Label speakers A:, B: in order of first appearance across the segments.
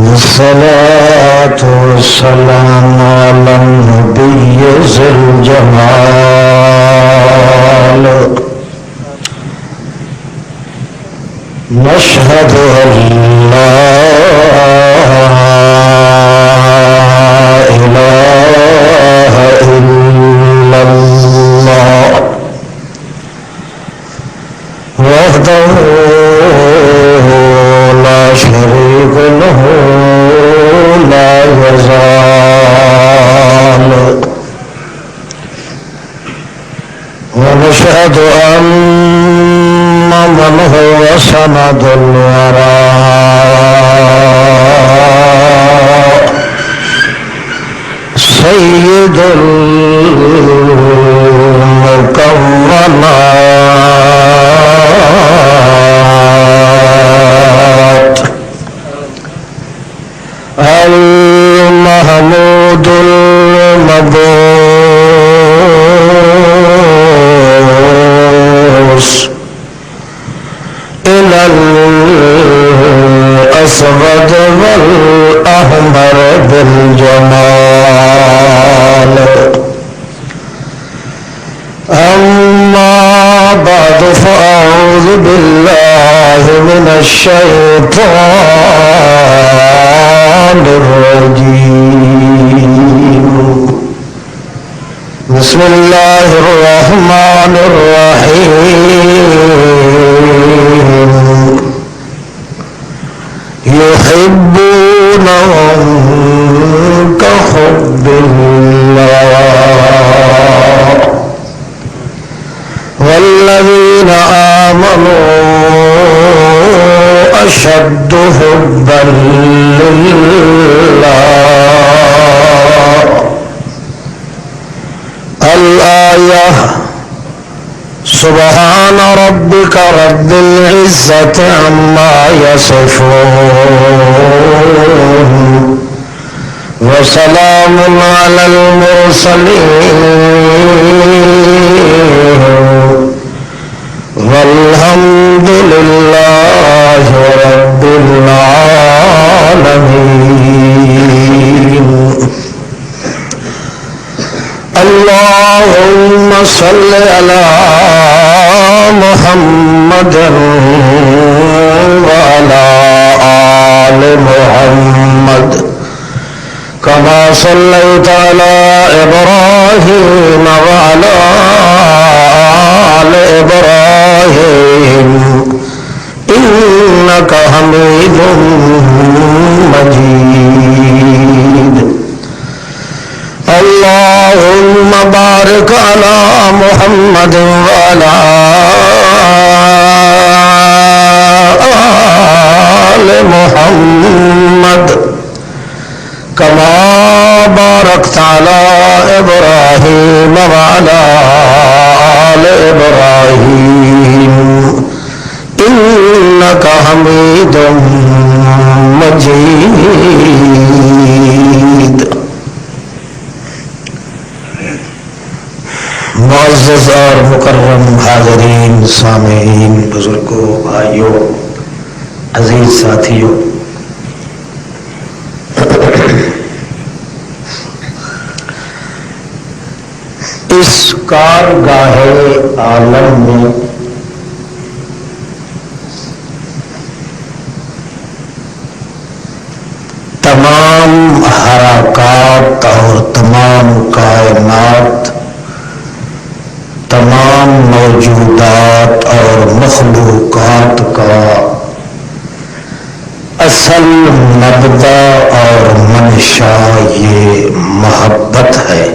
A: الصلاة والسلام على النبي ذي الجمال نشهد أن لا إله إلا الله وحده لا شريك له لا يزال ونشهد أن من هو سند الوراء سيد المكرمات المحمود المبعوث إلى الأسود والأحمر بالجمال أما بعد فأعوذ بالله من الشيطان الرجيم بسم الله الرحمن الرحيم يحبونهم كحب الله والذين آمنوا أشد حبا لله الآية سبحان ربك رب العزة عما يصفون وسلام على المرسلين والحمد لله رب العالمين اللهم صل على محمد وعلى آل محمد كما صليت على إبراهيم وعلى آل إبراهيم إنك حميد مجيد اللهم بارك على محمد وعلى آل محمد كما باركت على إبراهيم وعلى آل إبراهيم إنك حميد مجيد معزز اور مکرم حاضرین سامعین بزرگوں بھائیوں عزیز ساتھیوں اس کارگاہ عالم میں تمام حرکات اور تمام کائنات تمام موجودات اور مخلوقات کا اصل مبدا اور منشا یہ محبت ہے.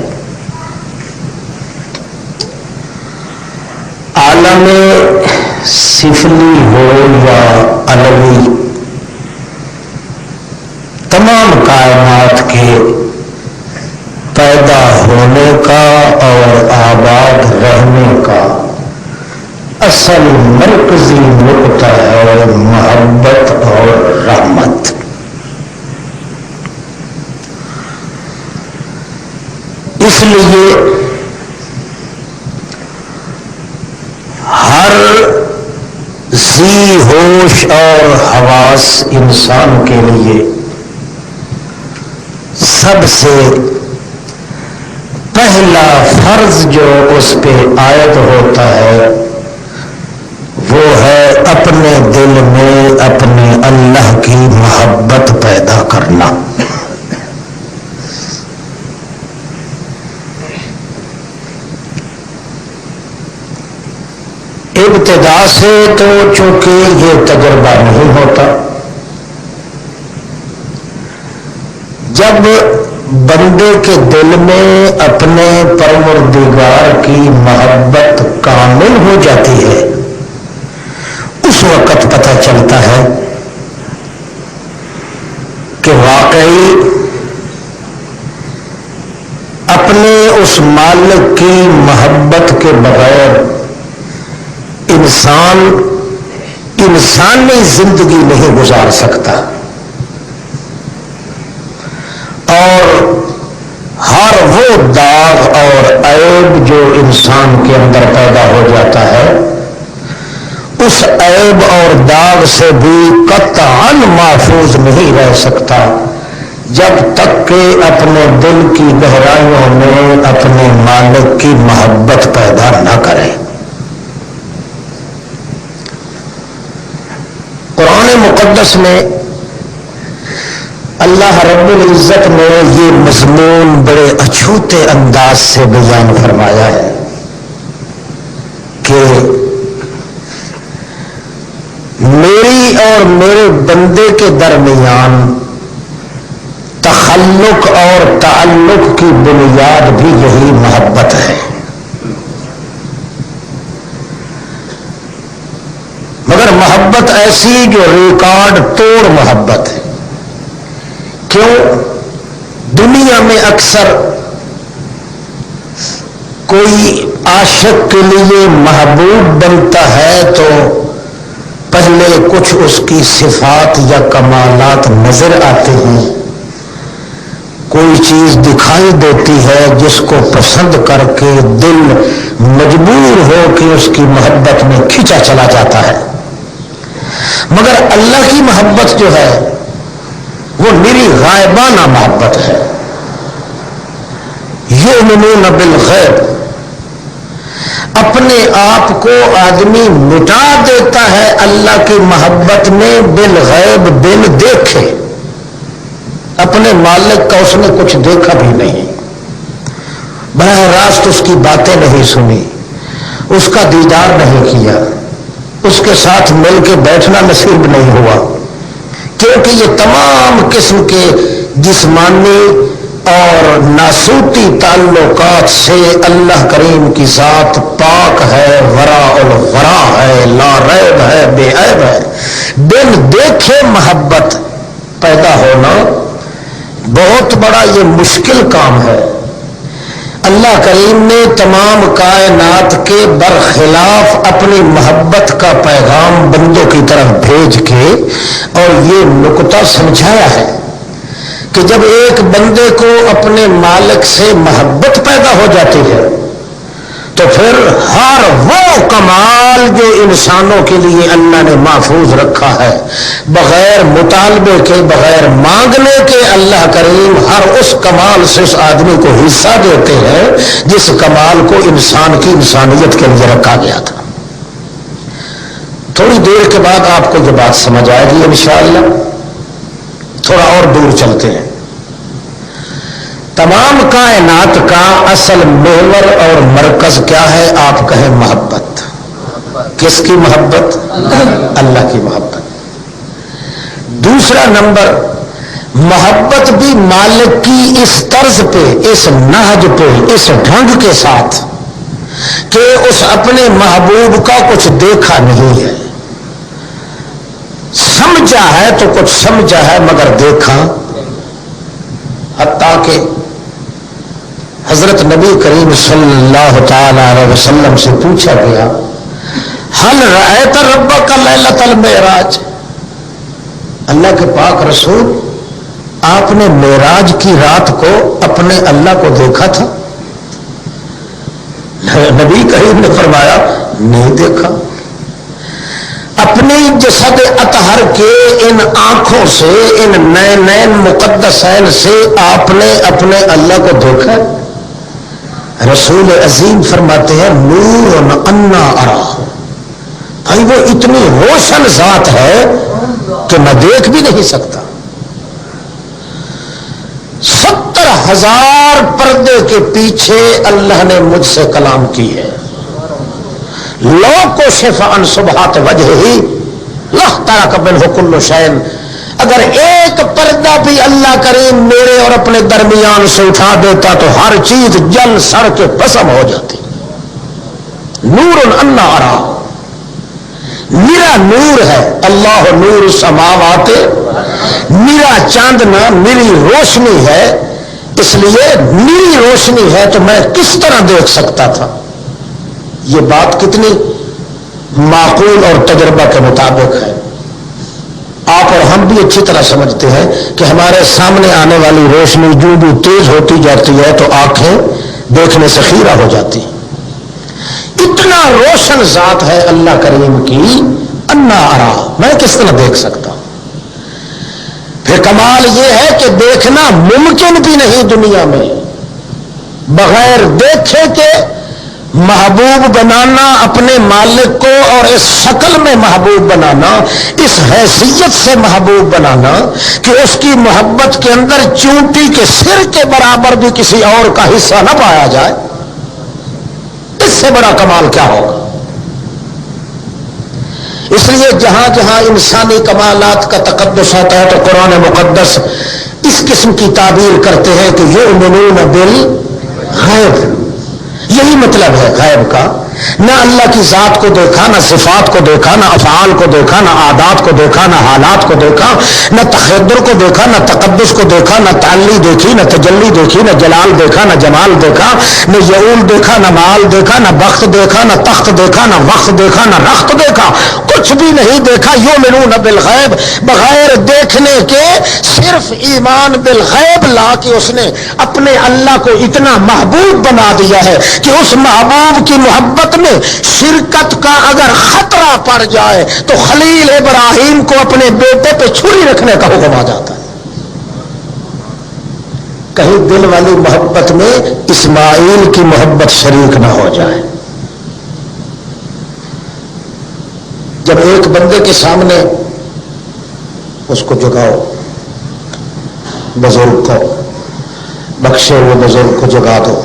A: عالم سفلی ہو یا علوی، تمام کائنات کے پیدا ہونے کا اور آباد رہنے کا اصل مرکزی نقطہ ہے محبت اور رحمت. اس لیے ہر ذی ہوش اور حواس انسان کے لیے سب سے پہلا فرض جو اس پہ عائد ہوتا ہے وہ ہے اپنے دل میں اپنے اللہ کی محبت پیدا کرنا. ابتدا سے تو چونکہ یہ تجربہ نہیں ہوتا، جب بندے کے دل میں اپنے پروردگار کی محبت کامل ہو جاتی ہے اس وقت پتہ چلتا ہے کہ واقعی اپنے اس مالک کی محبت کے بغیر انسانی زندگی نہیں گزار سکتا، اور ہر وہ داغ اور عیب جو انسان کے اندر پیدا ہو جاتا ہے اس عیب اور داغ سے بھی قطعاً محفوظ نہیں رہ سکتا جب تک کہ اپنے دل کی گہرائیوں میں اپنے مالک کی محبت پیدا نہ کرے. قرآن مقدس میں اللہ رب العزت نے یہ مضمون بڑے اچھوتے انداز سے بیان فرمایا ہے کہ میری اور میرے بندے کے درمیان تخلق اور تعلق کی بنیاد بھی یہی محبت ہے. مگر محبت ایسی جو ریکارڈ توڑ محبت ہے. کیوں؟ دنیا میں اکثر کوئی عاشق کے لیے محبوب بنتا ہے تو پہلے کچھ اس کی صفات یا کمالات نظر آتے ہیں، کوئی چیز دکھائی دیتی ہے جس کو پسند کر کے دل مجبور ہو کہ اس کی محبت میں کھینچا چلا جاتا ہے. مگر اللہ کی محبت جو ہے وہ میری غائبانہ محبت ہے. یؤمنون بالغیب، اپنے آپ کو آدمی مٹا دیتا ہے اللہ کی محبت میں بالغیب، بن دیکھے. اپنے مالک کا اس نے کچھ دیکھا بھی نہیں، براہ راست اس کی باتیں نہیں سنی، اس کا دیدار نہیں کیا، اس کے ساتھ مل کے بیٹھنا نصیب نہیں ہوا، کیونکہ یہ تمام قسم کے جسمانی اور ناسوتی تعلقات سے اللہ کریم کی ذات پاک ہے، وراء الورا ہے، لا ریب ہے، بے عیب ہے. بن دیکھے محبت پیدا ہونا بہت بڑا یہ مشکل کام ہے. اللہ کریم نے تمام کائنات کے برخلاف اپنی محبت کا پیغام بندوں کی طرف بھیج کے اور یہ نقطہ سمجھایا ہے کہ جب ایک بندے کو اپنے مالک سے محبت پیدا ہو جاتی ہے تو پھر ہر وہ کمال جو انسانوں کے لیے اللہ نے محفوظ رکھا ہے بغیر مطالبے کے، بغیر مانگنے کے، اللہ کریم ہر اس کمال سے اس آدمی کو حصہ دیتے ہیں جس کمال کو انسان کی انسانیت کے لیے رکھا گیا تھا. تھوڑی دیر کے بعد آپ کو یہ بات سمجھ آئے گی انشاءاللہ. تھوڑا اور دور چلتے ہیں. تمام کائنات کا اصل محور اور مرکز کیا ہے؟ آپ کہیں محبت. کس کی محبت؟ اللہ کی محبت. دوسرا نمبر، محبت بھی مالک کی اس طرز پہ، اس نہج پہ، اس ڈھنگ کے ساتھ کہ اس اپنے محبوب کا کچھ دیکھا نہیں ہے، سمجھا ہے تو کچھ سمجھا ہے مگر دیکھا. حتیٰ کہ حضرت نبی کریم صلی اللہ تعالی علیہ وسلم سے پوچھا گیا، ہل رأیت ربک لیلۃ المعراج، اللہ کے پاک رسول آپ نے معراج کی رات کو اپنے اللہ کو دیکھا تھا؟ نبی کریم نے فرمایا نہیں دیکھا. اپنی جسد اطہر کے ان آنکھوں سے، ان نین مقدسین سے آپ نے اپنے اللہ کو دیکھا؟ رسول عظیم فرماتے ہیں نور انا ارا، بھائی وہ اتنی روشن ذات ہے کہ میں دیکھ بھی نہیں سکتا۔ 70,000 پردے کے پیچھے اللہ نے مجھ سے کلام کی ہے۔ لو کو شفا ان صبحات وجہ ہی لہ ترک منہ کل شیء، اگر ایک پردہ بھی اللہ کریم میرے اور اپنے درمیان سے اٹھا دیتا تو ہر چیز جل سڑ کے بھسم ہو جاتی۔ نور انا ارا، میرا نور ہے، اللہ نور السماوات، میرا چاندنا میری روشنی ہے، اس لیے میری روشنی ہے تو میں کس طرح دیکھ سکتا تھا؟ یہ بات کتنی معقول اور تجربہ کے مطابق ہے۔ آپ اور ہم بھی اچھی طرح سمجھتے ہیں کہ ہمارے سامنے آنے والی روشنی جو بھی تیز ہوتی جاتی ہے تو آنکھیں دیکھنے سے خیرہ ہو جاتی ہیں۔ اتنا روشن ذات ہے اللہ کریم کی، انا ارا، میں کس طرح دیکھ سکتا ہوں؟ پھر کمال یہ ہے کہ دیکھنا ممکن بھی نہیں دنیا میں، بغیر دیکھے کہ محبوب بنانا اپنے مالک کو، اور اس شکل میں محبوب بنانا، اس حیثیت سے محبوب بنانا کہ اس کی محبت کے اندر چونٹی کے سر کے برابر بھی کسی اور کا حصہ نہ پایا جائے، اس سے بڑا کمال کیا ہوگا؟ اس لیے جہاں جہاں انسانی کمالات کا تقدس ہوتا ہے تو قرآن مقدس اس قسم کی تعبیر کرتے ہیں کہ یؤمنون بالغیب، یہی مطلب ہے غیب کا، نہ اللہ کی ذات کو دیکھا، نہ صفات کو دیکھا، نہ افعال کو دیکھا، نہ عادات کو دیکھا، نہ حالات کو دیکھا، نہ تخیدر کو دیکھا، نہ تقدس کو دیکھا، نہ تعلی دیکھی، نہ تجلی دیکھی، نہ جلال دیکھا، نہ جمال دیکھا، نہ یعول دیکھا، نہ مال دیکھا، نہ بخت دیکھا، نہ تخت دیکھا، نہ وقت دیکھا، نہ رخت دیکھا، کچھ بھی نہیں دیکھا۔ یؤمنون بالغیب، بغیر دیکھنے کے صرف ایمان بالغیب لا کے اس نے اپنے اللہ کو اتنا محبوب بنا دیا ہے کہ اس محبوب کی محبت میں شرکت کا اگر خطرہ پڑ جائے تو خلیل ابراہیم کو اپنے بیٹے پہ چھری رکھنے کا حکم آ جاتا ہے۔ کہیں دل والی محبت میں اسماعیل کی محبت شریک نہ ہو جائے۔ جب ایک بندے کے سامنے اس کو جگاؤ، بزرگ کو، بخشے ہوئے بزرگ کو جگا دو،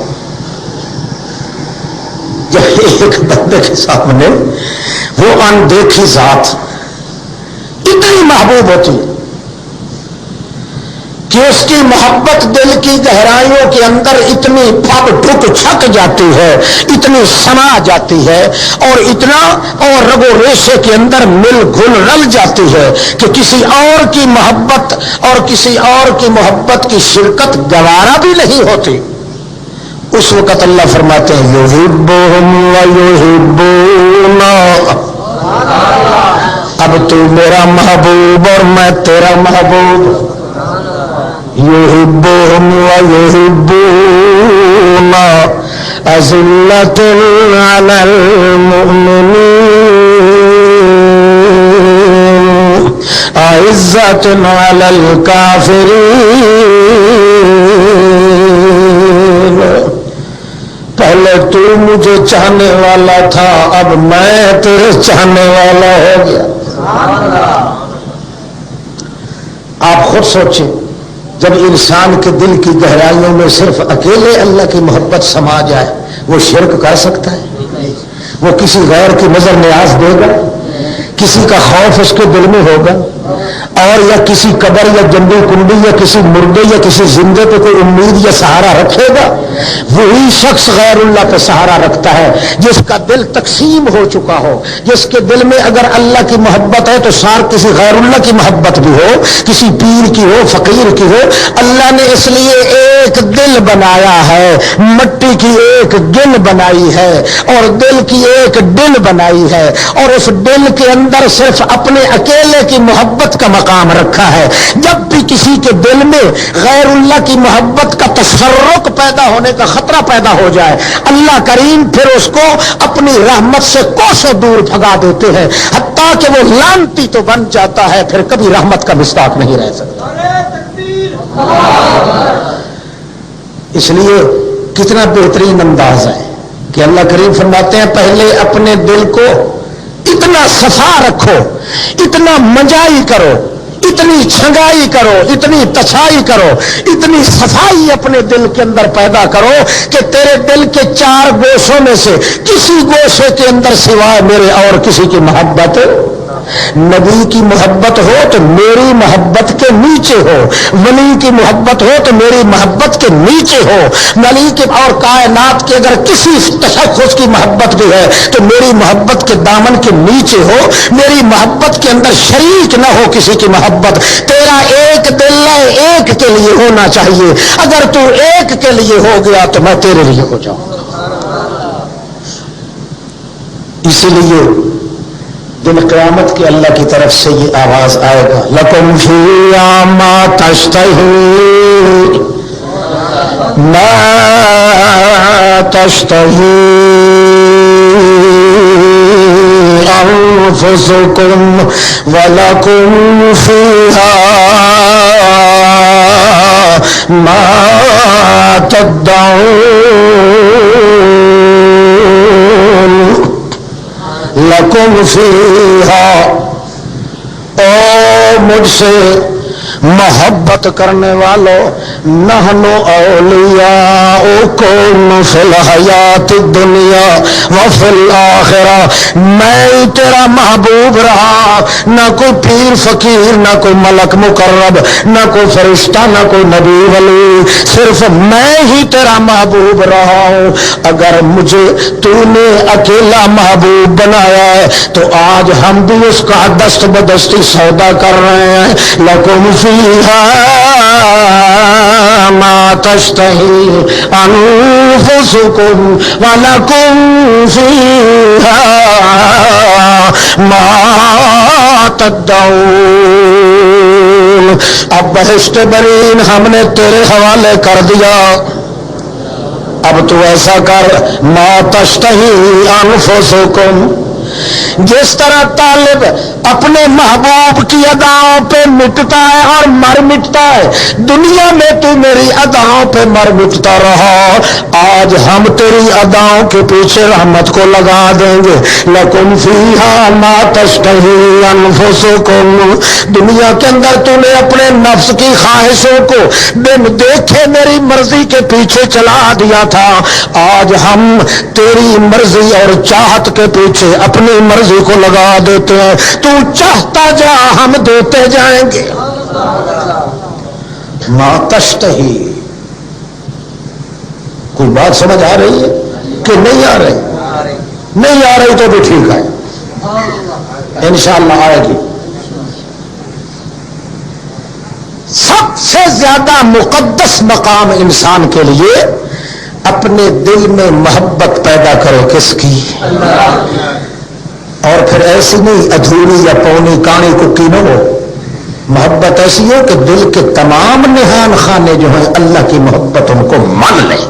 A: جب ایک بندے کے سامنے وہ اندیکھی ذات اتنی محبوب ہوتی کہ اس کی محبت دل کی گہرائیوں کے اندر اتنی پھپ ڈھک چھک جاتی ہے، اتنی سما جاتی ہے، اور اتنا اور رگ و ریشے کے اندر مل گھل رل جاتی ہے کہ کسی اور کی محبت اور کسی اور کی محبت کی شرکت گوارا بھی نہیں ہوتی۔ اس وقت اللہ فرماتے ہیں یحبہم ویحبونا، اب تو میرا محبوب اور میں تیرا محبوب۔ یحبہم ویحبونا اذلۃ علی المؤمنین اعزۃ علی الکافرین۔ پہلے تو مجھے چاہنے والا تھا، اب میں تیرے چاہنے والا ہو گیا۔ آپ خود سوچیں، جب انسان کے دل کی گہرائیوں میں صرف اکیلے اللہ کی محبت سما جائے، وہ شرک کر سکتا ہے؟ وہ کسی غیر کی نظر نیاز دے گا؟ کسی کا خوف اس کے دل میں ہوگا؟ اور یا کسی قبر یا جنگی کنڈی یا کسی مردے یا کسی زندے پہ کوئی امید یا سہارا رکھے گا؟ وہی شخص غیر اللہ پہ سہارا رکھتا ہے جس کا دل تقسیم ہو چکا ہو، جس کے دل میں اگر اللہ کی محبت ہے تو سار کسی غیر اللہ کی محبت بھی ہو، کسی پیر کی ہو، فقیر کی ہو۔ اللہ نے اس لیے ایک دل بنایا ہے، مٹی کی ایک گن بنائی ہے اور دل کی ایک ڈل بنائی ہے، اور اس ڈل کے اندر صرف اپنے اکیلے کی محبت کا مقام رکھا ہے. جب بھی کسی کے دل میں غیر اللہ کی محبت کا تفرق پیدا ہونے کا خطرہ پیدا ہو جائے, اللہ کریم پھر اس کو اپنی رحمت سے کوسوں دور بھگا دیتے ہیں, حتیٰ کہ وہ لعنتی تو بن جاتا ہے, پھر کبھی رحمت کا مصداق نہیں رہ سکتا. اس لیے کتنا بہترین انداز ہے کہ اللہ کریم فرماتے ہیں پہلے اپنے دل کو اتنا صفا رکھو, اتنا منجائی کرو, اتنی چھنگائی کرو, اتنی تچھائی کرو, اتنی صفائی اپنے دل کے اندر پیدا کرو کہ تیرے دل کے 4 گوشوں میں سے کسی گوشے کے اندر سوائے میرے اور کسی کی محبت, نبی کی محبت ہو تو میری محبت کے نیچے ہو, ولی کی محبت ہو تو میری محبت کے نیچے ہو, ولی کے اور کائنات کے اگر کسی تشخص کی محبت بھی ہے تو میری محبت کے دامن کے نیچے ہو, میری محبت کے اندر شریک نہ ہو کسی کی محبت. تیرا ایک دل ہے, ایک کے لیے ہونا چاہیے, اگر تو ایک کے لیے ہو گیا تو میں تیرے لیے ہو جاؤں. اسی لیے دن قیامت کے اللہ کی طرف سے یہ آواز آئے گا, لکم فیہا ما تشتہی ما تشتہی انفسکم ولکم فیہا ما تدعون لکم فیہا. او مجھ سے محبت کرنے والوں, نحنو اولیاؤکم فی الحیات الدنیا وفی الآخرہ, میں تیرا محبوب رہا, نہ کوئی پیر فقیر, نہ کوئی ملک مقرب, نہ کوئی فرشتہ, نہ کوئی نبی ولی, صرف میں ہی تیرا محبوب رہا ہوں. اگر مجھے تو نے اکیلا محبوب بنایا ہے تو آج ہم بھی اس کا دست بدستی سودا کر رہے ہیں. لکم فیہا ما تشتہی انفسکم ولکم فیہا ما تدعون. اب بہشت برین ہم نے تیرے حوالے کر دیا, اب تو ایسا کر ما تشتہی انفسکم, جس طرح طالب اپنے محبوب کی اداؤں پہ مٹتا ہے اور مر مٹتا ہے, دنیا میں تو میری اداؤں پہ مر مٹتا رہا, آج ہم تیری اداؤں کے پیچھے رحمت کو لگا دیں گے. لکم فیہا ما تشتہی انفسکم, دنیا کے اندر تو نے اپنے نفس کی خواہشوں کو بن دیکھے میری مرضی کے پیچھے چلا دیا تھا, آج ہم تیری مرضی اور چاہت کے پیچھے اپنی مرضی کو لگا دیتے ہیں. تو چاہتا جا, ہم دیتے جائیں گے. ما تشتہی, کوئی بات سمجھ آ رہی ہے کہ نہیں آ رہی؟ نہیں آ رہی تو بھی ٹھیک ہے, انشاءاللہ آئے گی. سب سے زیادہ مقدس مقام انسان کے لیے اپنے دل میں محبت پیدا کرو, کس کی؟ اور پھر ایسی نہیں ادھوری یا پونی کانی ککی نہ ہو, محبت ایسی ہو کہ دل کے تمام نہان خانے جو ہیں اللہ کی محبت ان کو مان لیں.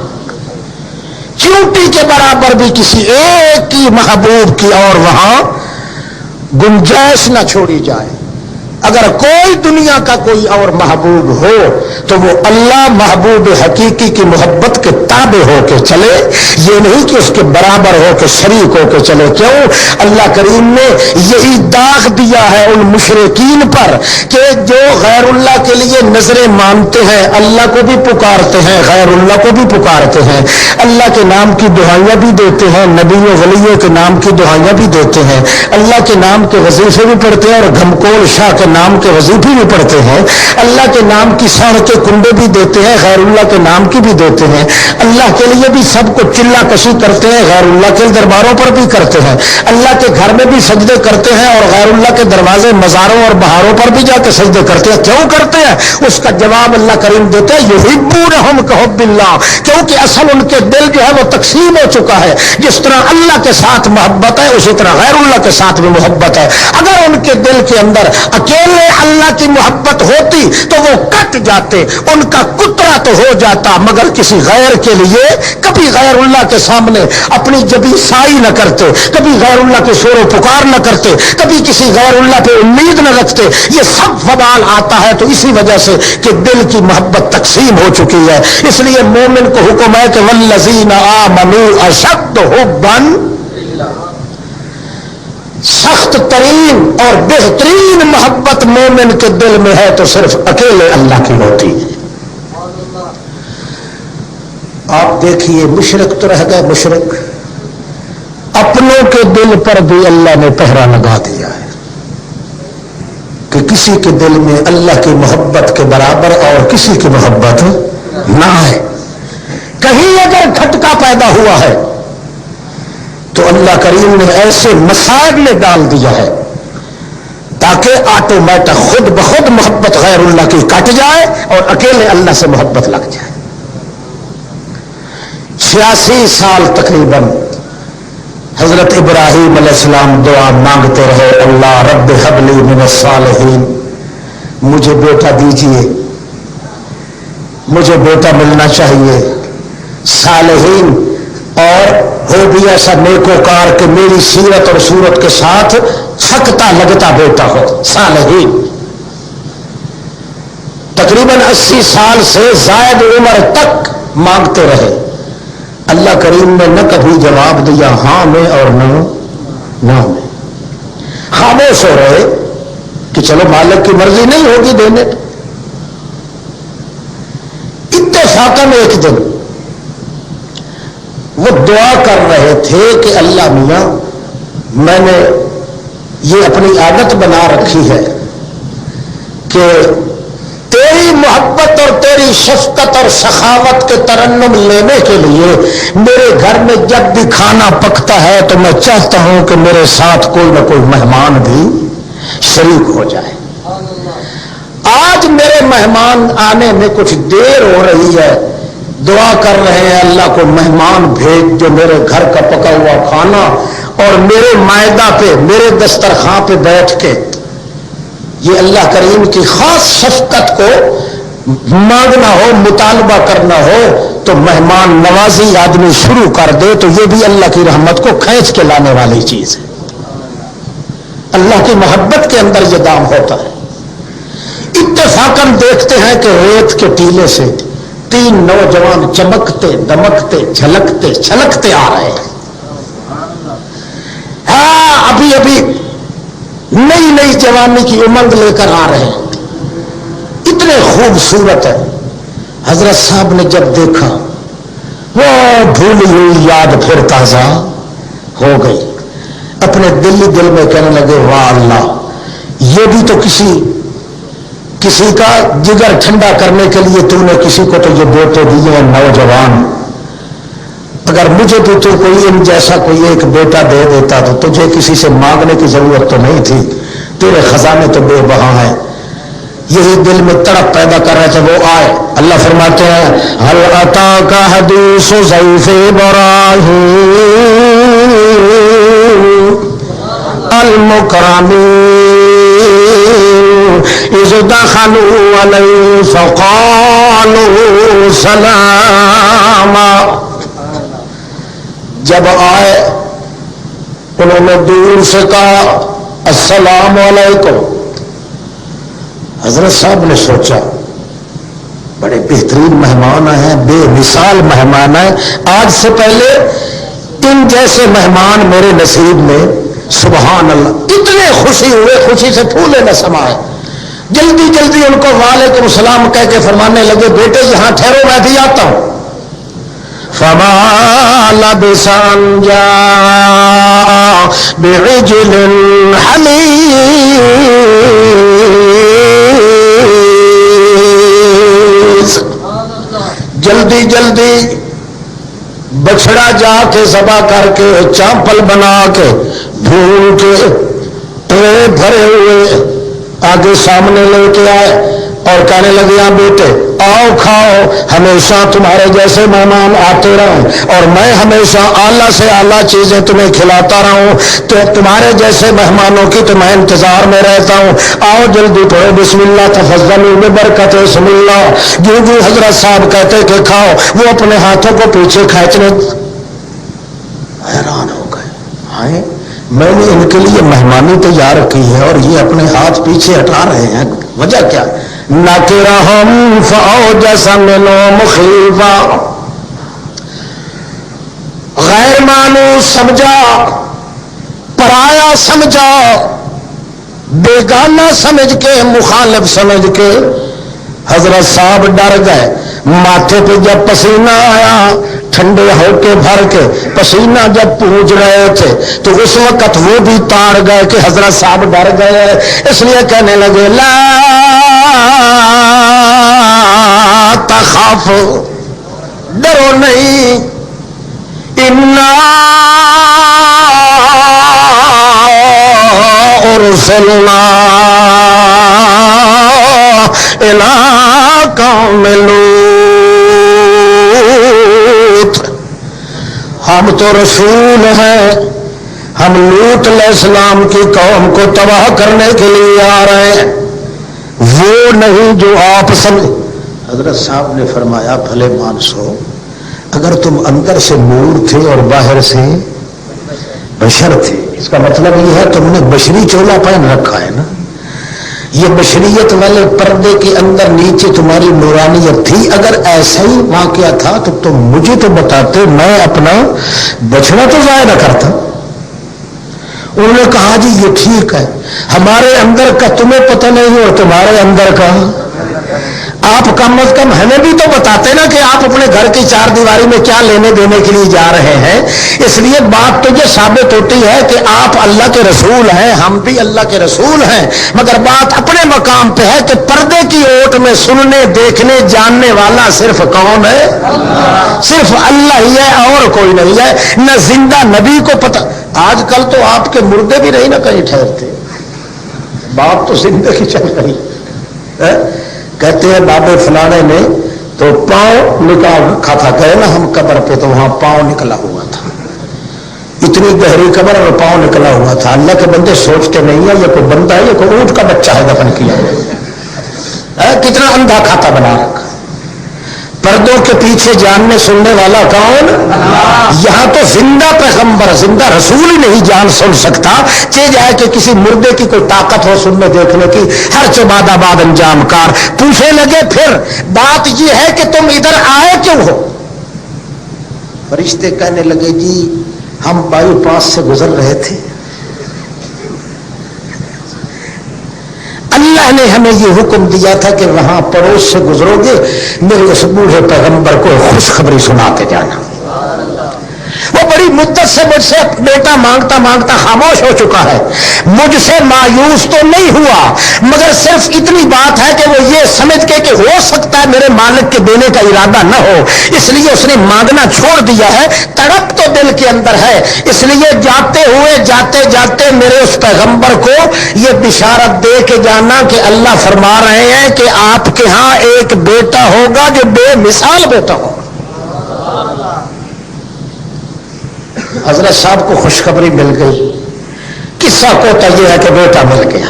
A: چیونٹی کے برابر بھی کسی ایک کی محبوب کی اور وہاں گنجائش نہ چھوڑی جائے. اگر کوئی دنیا کا کوئی اور محبوب ہو تو وہ اللہ محبوب حقیقی کی محبت کے تابع ہو کے چلے, یہ نہیں کہ اس کے برابر ہو کے شریک ہو کے چلے. کیوں؟ اللہ کریم نے یہی داغ دیا ہے ان مشرکین پر کہ جو غیر اللہ کے لیے نظریں مانتے ہیں, اللہ کو بھی پکارتے ہیں, غیر اللہ کو بھی پکارتے ہیں, اللہ کے نام کی دعائیاں بھی دیتے ہیں, نبیوں ولیوں کے نام کی دعائیاں بھی دیتے ہیں, اللہ کے نام کے وظیفے بھی پڑھتے ہیں اور گھمکول شاہ کے نام کے وظیفے بھی پڑھتے ہیں، اللہ کے نام کی ساڑھ کے کنڈے بھی دیتے ہیں، غیر اللہ کے نام کی بھی دیتے ہیں، اللہ کے لیے بھی سب کو چلا کشی کرتے ہیں، غیر اللہ کے درباروں پر بھی کرتے ہیں، اللہ کے گھر میں بھی سجدے کرتے ہیں اور غیر اللہ کے دروازے مزاروں اور بہاروں پر بھی جا کے سجدے کرتے ہیں۔ کیوں کرتے ہیں؟ اس کا جواب اللہ کریم دیتے ہیں یحبونہم کحب اللہ، کیونکہ اصل ان کے دل جو ہے وہ تقسیم ہو چکا ہے۔ جس طرح اللہ کے ساتھ محبت ہے اسی طرح غیر اللہ کے ساتھ بھی محبت ہے۔ اگر ان کے دل کے اندر اکیلے اللہ کی محبت ہوتی تو وہ کٹ جاتے، ان کا کترا تو ہو جاتا، مگر کسی غیر کے لیے کبھی غیر اللہ کے سامنے اپنی جبی سائی نہ کرتے، کبھی غیر اللہ کے شور و پکار نہ کرتے، کبھی کسی غیر اللہ پہ امید نہ رکھتے۔ یہ سب وبال آتا ہے تو اسی وجہ سے کہ دل کی محبت تقسیم ہو چکی ہے۔ اس لیے مومن کو حکم ہے کہ والذین آمنوا اشد حبا، سخت ترین اور بہترین محبت مومن کے دل میں ہے تو صرف اکیلے اللہ کی ہوتی ہے۔ آپ دیکھیے مشرک تو رہ گئے مشرک، اپنوں کے دل پر بھی اللہ نے پہرا لگا دیا ہے کہ کسی کے دل میں اللہ کی محبت کے برابر اور کسی کی محبت نہ ہے۔ کہیں اگر کھٹکا پیدا ہوا ہے تو اللہ کریم نے ایسے مسائل میں ڈال دیا ہے تاکہ آٹومیٹک خود بخود محبت غیر اللہ کی کٹ جائے اور اکیلے اللہ سے محبت لگ جائے۔ 86 سال تقریباً حضرت ابراہیم علیہ السلام دعا مانگتے رہے، اللہ رب ہب لی من الصالحین، مجھے بیٹا دیجئے، مجھے بیٹا ملنا چاہیے، صالحین اور ہو بھی ایسا نیکوکار کہ میری سیرت اور صورت کے ساتھ چھکتا لگتا بیٹا ہو، صالحین۔ تقریباً 80 سال سے زائد عمر تک مانگتے رہے، اللہ کریم نے نہ کبھی جواب دیا ہاں میں اور نہ میں، خاموش ہو رہے کہ چلو مالک کی مرضی نہیں ہوگی دینے۔ اتفاقاً ایک دن وہ دعا کر رہے تھے کہ اللہ میاں میں نے یہ اپنی عادت بنا رکھی ہے کہ تیری محبت اور تیری شفقت اور سخاوت کے ترنم لینے کے لیے میرے گھر میں جب بھی کھانا پکتا ہے تو میں چاہتا ہوں کہ میرے ساتھ کوئی نہ کوئی مہمان بھی شریک ہو جائے۔ آج میرے مہمان آنے میں کچھ دیر ہو رہی ہے، دعا کر رہے ہیں اللہ کو مہمان بھیج جو میرے گھر کا پکا ہوا کھانا اور میرے مائدہ پہ میرے دسترخوان پہ بیٹھ کے یہ اللہ کریم کی خاص شفقت کو مانگنا ہو، مطالبہ کرنا ہو تو مہمان نوازی آدمی شروع کر دے تو یہ بھی اللہ کی رحمت کو کھینچ کے لانے والی چیز ہے۔ اللہ کی محبت کے اندر یہ دام ہوتا ہے۔ اتفاقاً دیکھتے ہیں کہ ریت کے ٹیلے سے 3 نوجوان چمکتے دمکتے جھلکتے چھلکتے آ رہے ہیں۔ ہاں ابھی ابھی نئی نئی جوانی کی امنگ لے کر آ رہے ہیں، اتنے خوبصورت ہے۔ حضرت صاحب نے جب دیکھا وہ بھولی ہوئی یاد پھر تازہ ہو گئی، اپنے دل میں کہنے لگے واہ اللہ، یہ بھی تو کسی کا جگر ٹھنڈا کرنے کے لیے تو نے کسی کو تو یہ بیٹے دیے ہیں نوجوان، اگر مجھے بھی تو کوئی ان جیسا کوئی ایک بیٹا دے دیتا تو تجھے کسی سے مانگنے کی ضرورت تو نہیں تھی، تیرے خزانے تو بے بہا ہیں۔ یہی دل میں تڑپ پیدا کر رہے تھے، وہ آئے۔ اللہ فرماتے ہیں هل اتاک حدیث ضیف ابراہیم المکرمین اذ دخلوا علیہ فقالوا سلاما، جب آئے انہوں نے دور سے کہا السلام علیکم۔ حضرت صاحب نے سوچا بڑے بہترین مہمان ہیں، بے مثال مہمان ہیں، آج سے پہلے ان جیسے مہمان میرے نصیب میں، سبحان اللہ۔ اتنے خوشی ہوئے، خوشی سے پھولے نہ سمائے، جلدی جلدی ان کو وعلیکم السلام کہہ کے فرمانے لگے بیٹے یہاں ٹھہرو میں بھی آتا ہوں۔ فما لبث أن جاء بعجل حنيذ. جلدی جلدی بچڑا جا کے ذبح کر کے چاپل بنا کے بھون کے ٹرے بھرے ہوئے آگے سامنے لے کے آئے اور کہنے لگے بیٹے آؤ کھاؤ، ہمیشہ تمہارے جیسے مہمان آتے رہوں اور میں ہمیشہ اعلیٰ سے اعلیٰ چیزیں تمہیں کھلاتا رہوں، تو تمہارے جیسے مہمانوں کی تو میں انتظار میں رہتا ہوں. آؤ جلدی پڑھو بسم اللہ تفضلوا ببرکت بسم اللہ. جو حضرت صاحب کہتے کہ کھاؤ، وہ اپنے ہاتھوں کو پیچھے کھینچنے حیران ہو گئے. ہائے میں نے ان کے لیے مہمانی تیار کی ہے اور یہ اپنے ہاتھ پیچھے ہٹا رہے ہیں، وجہ کیا؟ نَكِرَهُمْ فَأَوْجَسَ مِنْهُمْ خِيفَةً. غیر مانوس سمجھا، پرایا سمجھا، بیگانہ سمجھ کے، مخالف سمجھ کے حضرت صاحب ڈر گئے. ماتھے پہ جب پسینہ آیا، ٹھنڈے ہو کے بھر کے پسینہ جب پہنچ رہے تھے تو اس وقت وہ بھی تاڑ گئے کہ حضرت صاحب ڈر گئے، اس لیے کہنے لگے لا تخاف، ڈرو نہیں، انا ارسلنا الی قوم لوط. ہم تو رسول ہیں، ہم لوط علیہ السلام کی قوم کو تباہ کرنے کے لیے آ رہے ہیں، وہ نہیں جو آپ سمجھ. حضرت صاحب نے فرمایا بھلے مانسو، اگر تم اندر سے نور تھے اور باہر سے بشر تھے، اس کا مطلب یہ ہے تم نے بشری چولا پہن رکھا ہے نا. یہ بشریت والے پردے کے اندر نیچے تمہاری نورانیت تھی. اگر ایسا ہی واقعہ تھا تو تم مجھے تو بتاتے، میں اپنا بچڑا تو ضائع نہ کرتا. انہوں نے کہا جی یہ ٹھیک ہے، ہمارے اندر کا تمہیں پتہ نہیں اور تمہارے اندر کا آپ کم از کم ہمیں بھی تو بتاتے نا کہ آپ اپنے گھر کی چار دیواری میں کیا لینے دینے کے لیے جا رہے ہیں. اس لیے بات تو یہ ثابت ہوتی ہے کہ آپ اللہ کے رسول ہیں، ہم بھی اللہ کے رسول ہیں، مگر بات اپنے مقام پہ ہے کہ پردے کی اوٹ میں سننے دیکھنے جاننے والا صرف کون ہے؟ صرف اللہ ہی ہے اور کوئی نہیں ہے. نہ زندہ نبی کو پتہ. آج کل تو آپ کے مردے بھی نہیں نا کہیں ٹھہرتے، بات تو زندگی چل رہی ہے. کہتے ہیں بابے فلانے نے تو پاؤں نکال رکھا تھا، کہے نا ہم قبر پہ تو وہاں پاؤں نکلا ہوا تھا، اتنی گہری قبر اور پاؤں نکلا ہوا تھا. اللہ کے بندے سوچتے نہیں ہے یہ کوئی بندہ ہے، یہ کوئی اونٹ کا بچہ ہے دفن کیا ہے. کتنا اندھا کھاتا بنا رکھا. پردوں کے پیچھے جاننے سننے والا کون؟ یہاں تو زندہ پیغمبر زندہ رسول ہی نہیں جان سن سکتا، چاہے جائے کہ کسی مردے کی کوئی طاقت ہو سننے دیکھنے کی. ہر چباد آباد انجام کار. پوچھنے لگے پھر بات یہ ہے کہ تم ادھر آئے کیوں ہو؟ فرشتے کہنے لگے جی ہم بائی پاس سے گزر رہے تھے، اللہ نے ہمیں یہ حکم دیا تھا کہ وہاں پڑوس سے گزرو گے میرے اس بوڑھے پیغمبر کو خوشخبری سنا کے جانا. وہ بڑی مدت سے مجھ سے بیٹا مانگتا مانگتا خاموش ہو چکا ہے، مجھ سے مایوس تو نہیں ہوا، مگر صرف اتنی بات ہے کہ وہ یہ سمجھ کے کہ ہو سکتا ہے میرے مالک کے دینے کا ارادہ نہ ہو، اس لیے اس نے مانگنا چھوڑ دیا ہے. تڑپ تو دل کے اندر ہے، اس لیے جاتے ہوئے جاتے جاتے میرے اس پیغمبر کو یہ بشارت دے کے جانا کہ اللہ فرما رہے ہیں کہ آپ کے ہاں ایک بیٹا ہوگا جو بے مثال بیٹا ہوگا. حضرت صاحب کو خوشخبری مل گئی. قصہ کوتا یہ ہے کہ بیٹا مل گیا.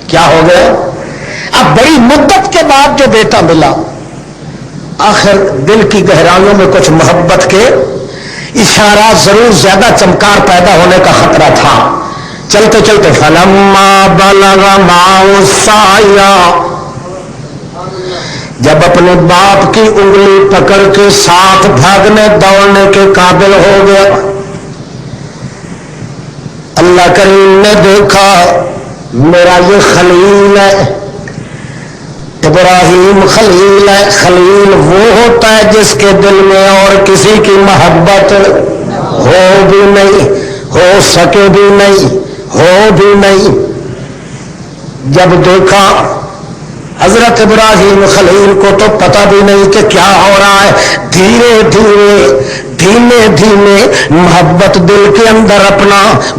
A: کیا ہو گیا؟ اب بڑی مدت کے بعد جو بیٹا ملا، آخر دل کی گہرائیوں میں کچھ محبت کے اشارات ضرور زیادہ چمکار پیدا ہونے کا خطرہ تھا. چلتے چلتے فلما بلغ معه السعي، جب اپنے باپ کی انگلی پکڑ کے ساتھ بھاگنے دوڑنے کے قابل ہو گیا، اللہ کریم نے دیکھا میرا یہ خلیل ہے، ابراہیم خلیل ہے. خلیل وہ ہوتا ہے جس کے دل میں اور کسی کی محبت ہو بھی نہیں، ہو سکے بھی نہیں، ہو بھی نہیں. جب دیکھا حضرت ابراہیم خلیل کو تو پتہ بھی نہیں کہ کیا ہو رہا ہے. دھیرے دھیرے دھیمے دھیمے محبت دل کے اندر اپنا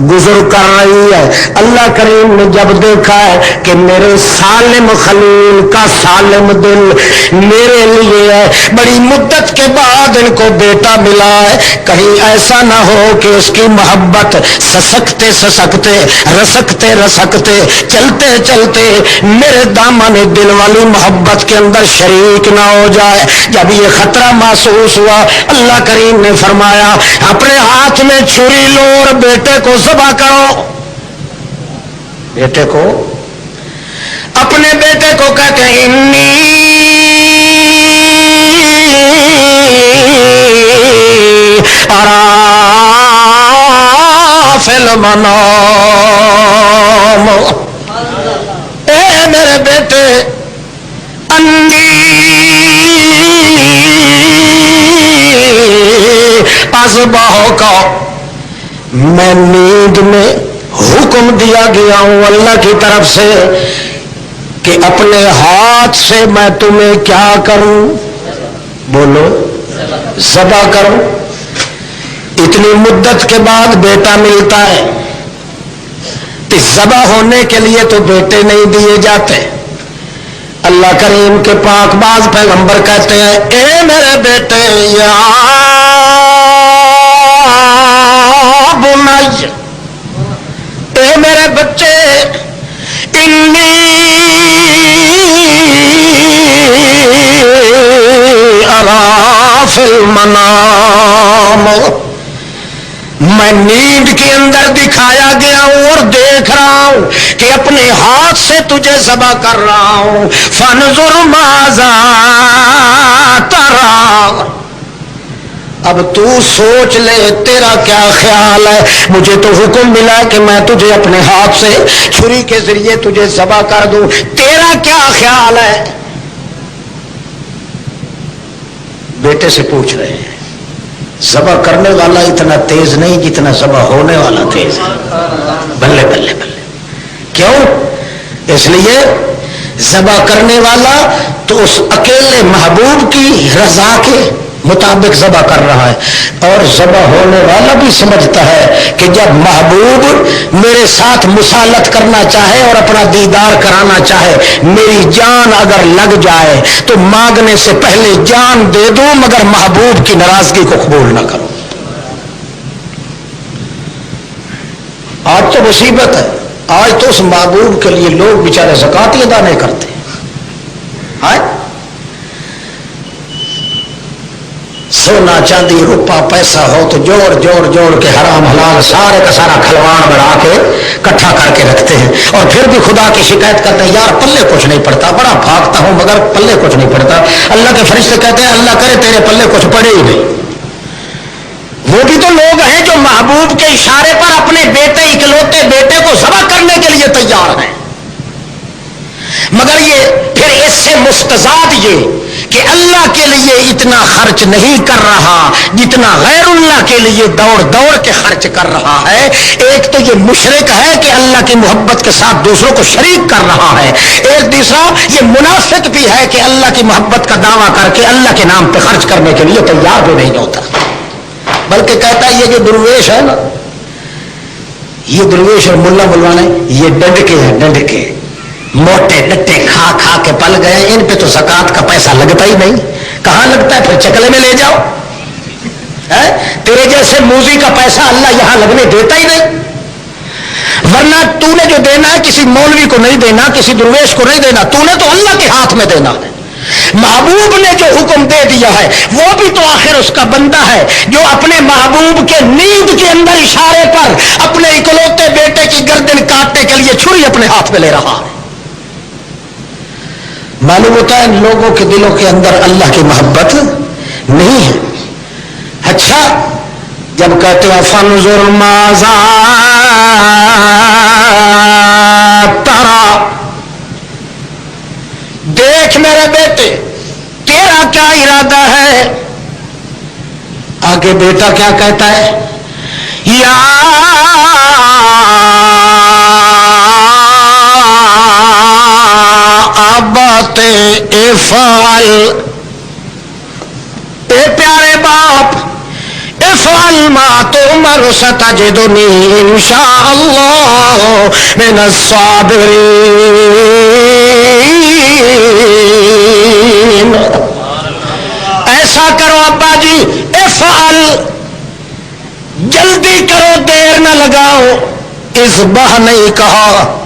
A: گزر کر رہی ہے. اللہ کریم نے جب دیکھا ہے کہ میرے سالم خلیل کا سالم دل میرے لیے ہے، بڑی مدت کے بعد ان کو بیٹا ملا ہے، کہیں ایسا نہ ہو کہ اس کی محبت سسکتے سسکتے رسکتے رسکتے چلتے چلتے میرے دامن دل والی محبت کے اندر شریک نہ ہو جائے. جب یہ خطرہ محسوس ہوا اللہ کریم نے فرمایا اپنے ہاتھ میں چھری لو اور بیٹے کو ذبح کرو. بیٹے کو، اپنے بیٹے کو کہتے ہیں انی ارا فی المنام، اے میرے بیٹے انی اذبحک، میں نیند میں حکم دیا گیا ہوں اللہ کی طرف سے کہ اپنے ہاتھ سے میں تمہیں کیا کروں؟ بولو، ذبح کروں. اتنی مدت کے بعد بیٹا ملتا ہے، ذبح ہونے کے لیے تو بیٹے نہیں دیے جاتے. اللہ کریم کے پاک باز پیغمبر کہتے ہیں اے میرے بیٹے یا بنی، اے میرے بچے انی ارا فی المنام، میں نیند کے اندر دکھایا گیا ہوں اور دیکھ رہا ہوں کہ اپنے ہاتھ سے تجھے ذبح کر رہا ہوں. فانظر ماذا ترى، اب تو سوچ لے تیرا کیا خیال ہے. مجھے تو حکم ملا کہ میں تجھے اپنے ہاتھ سے چھری کے ذریعے تجھے ذبح کر دوں، تیرا کیا خیال ہے؟ بیٹے سے پوچھ رہے ہیں. ذبح کرنے والا اتنا تیز نہیں جتنا ذبح ہونے والا تیز ہے. بلے بلے بلے. کیوں؟ اس لیے ذبح کرنے والا تو اس اکیلے محبوب کی رضا کے مطابق ذبح کر رہا ہے، اور ذبح ہونے والا بھی سمجھتا ہے کہ جب محبوب میرے ساتھ مسالت کرنا چاہے اور اپنا دیدار کرانا چاہے، میری جان اگر لگ جائے تو مانگنے سے پہلے جان دے دوں مگر محبوب کی ناراضگی کو قبول نہ کروں. آج تو مصیبت ہے، آج تو اس محبوب کے لیے لوگ بیچارے زکات ہی ادا نہیں کرتے. سونا چاندی روپا پیسہ ہو تو جوڑ جوڑ جوڑ کے حرام حلال سارے کا سارا کھلواڑ بڑھا کے اکٹھا کر کے رکھتے ہیں، اور پھر بھی خدا کی شکایت کرتے ہیں یار پلے کچھ نہیں پڑتا، بڑا بھاگتا ہوں مگر پلے کچھ نہیں پڑتا. اللہ کے فرشتے کہتے ہیں اللہ کرے تیرے پلے کچھ پڑے ہی نہیں. وہ بھی تو لوگ ہیں جو محبوب کے اشارے پر اپنے بیٹے اکلوتے بیٹے کو ذبح کرنے کے لیے تیار ہیں، مگر یہ پھر اس سے مستزاد یہ کہ اللہ کے لیے اتنا خرچ نہیں کر رہا جتنا غیر اللہ کے لیے دوڑ دوڑ کے خرچ کر رہا ہے. ایک تو یہ مشرک ہے کہ اللہ کی محبت کے ساتھ دوسروں کو شریک کر رہا ہے، ایک دوسرا یہ منافق بھی ہے کہ اللہ کی محبت کا دعویٰ کر کے اللہ کے نام پہ خرچ کرنے کے لیے تیار بھی نہیں ہوتا، بلکہ کہتا ہے یہ جو درویش ہے نا، یہ درویش اور ملا ملوانے یہ ڈنڈکے ہیں، ڈنڈکے موٹے ڈٹے کھا کھا کے پل گئے، ان پہ تو زکات کا پیسہ لگتا ہی نہیں. کہاں لگتا ہے؟ پھر چکلے میں لے جاؤ. تیرے جیسے موزی کا پیسہ اللہ یہاں لگنے دیتا ہی نہیں، ورنہ تو نے جو دینا ہے کسی مولوی کو نہیں دینا، کسی درویش کو نہیں دینا، تو نے تو اللہ کے ہاتھ میں دینا ہے. محبوب نے جو حکم دے دیا ہے وہ بھی تو آخر اس کا بندہ ہے جو اپنے محبوب کے نیند کے اندر اشارے پر اپنے اکلوتے بیٹے کی گردن کاٹنے کے لیے چھری اپنے ہاتھ میں لے رہا ہے. معلوم ہوتا ہے لوگوں کے دلوں کے اندر اللہ کی محبت نہیں ہے. اچھا جب کہتے ہیں فانظر ماذا ترى، دیکھ دیکھ میرے بیٹے تیرا کیا ارادہ ہے؟ آگے بیٹا کیا کہتا ہے؟ یا ابت افعل، اے پیارے باپ افعل ما تؤمر ستجدنی انشاءاللہ من الصابرین۔ ایسا کرو ابا جی، افعل جلدی کرو، دیر نہ لگاؤ۔ اذبح نہیں کہا،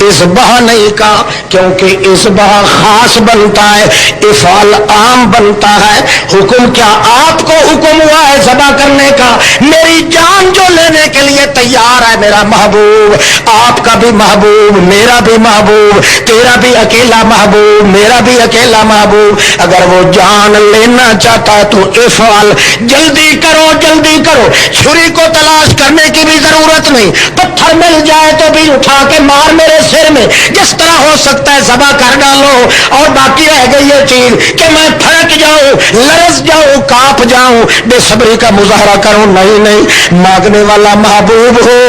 A: اذبح نہیں کہا، کیونکہ اذبح خاص بنتا ہے، افعال عام بنتا ہے۔ حکم کیا آپ کو حکم ہوا ہے ذبح کرنے کا؟ میری جان جو لینے کے لیے تیار ہے میرا محبوب، آپ کا بھی محبوب، میرا بھی محبوب، تیرا بھی اکیلا محبوب، میرا بھی اکیلا محبوب، اگر وہ جان لینا چاہتا ہے تو افعال جلدی کرو، جلدی کرو۔ چھری کو تلاش کرنے کی بھی ضرورت نہیں، پتھر مل جائے تو بھی اٹھا کے مار میرے سر میں، جس طرح ہو سکتا ہے ذبح کر ڈالو۔ اور باقی رہ گئی یہ چیز کہ میں پھڑک جاؤں، لرز جاؤں، کانپ جاؤں، بے صبری کا مظاہرہ کروں، نہیں نہیں، مانگنے والا محبوب ہو،